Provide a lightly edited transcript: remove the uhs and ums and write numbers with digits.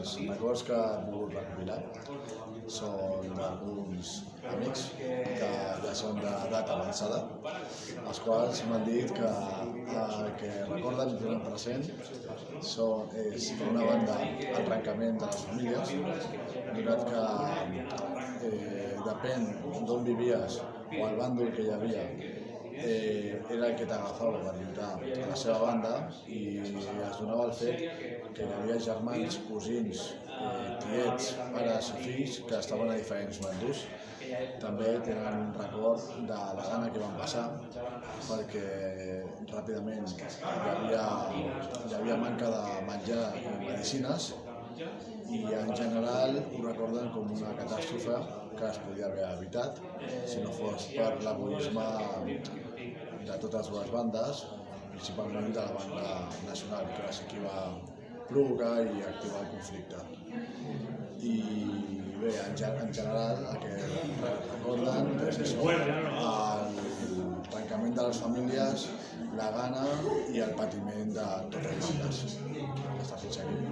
els records que he volgut recopilar són d'alguns amics que ja són d'edat avançada, els quals m'han dit que el que recorden i tenen present és, per una banda, el trencament de les famílies, donat que depèn d'on vivies o el bàndol que hi havia, era el que t'agafava per lluitar a la seva banda, i es donava el fet que hi havia germans, cosins, tiets, pares i fills que estaven a diferents bàndols. També tenen un record de la gana que van passar, perquè ràpidament hi havia manca de menjar i medicines, i en general ho recorden com una catàstrofe que es podia haver evitat si no fos per l'egoisme de totes dues bandes, principalment de la banda nacional, que va ser qui va provocar i activar el conflicte. I bé, en general el que recorden és això, el trencament de les famílies, la gana i el patiment de totes les bandes. Ja està, fins aquí.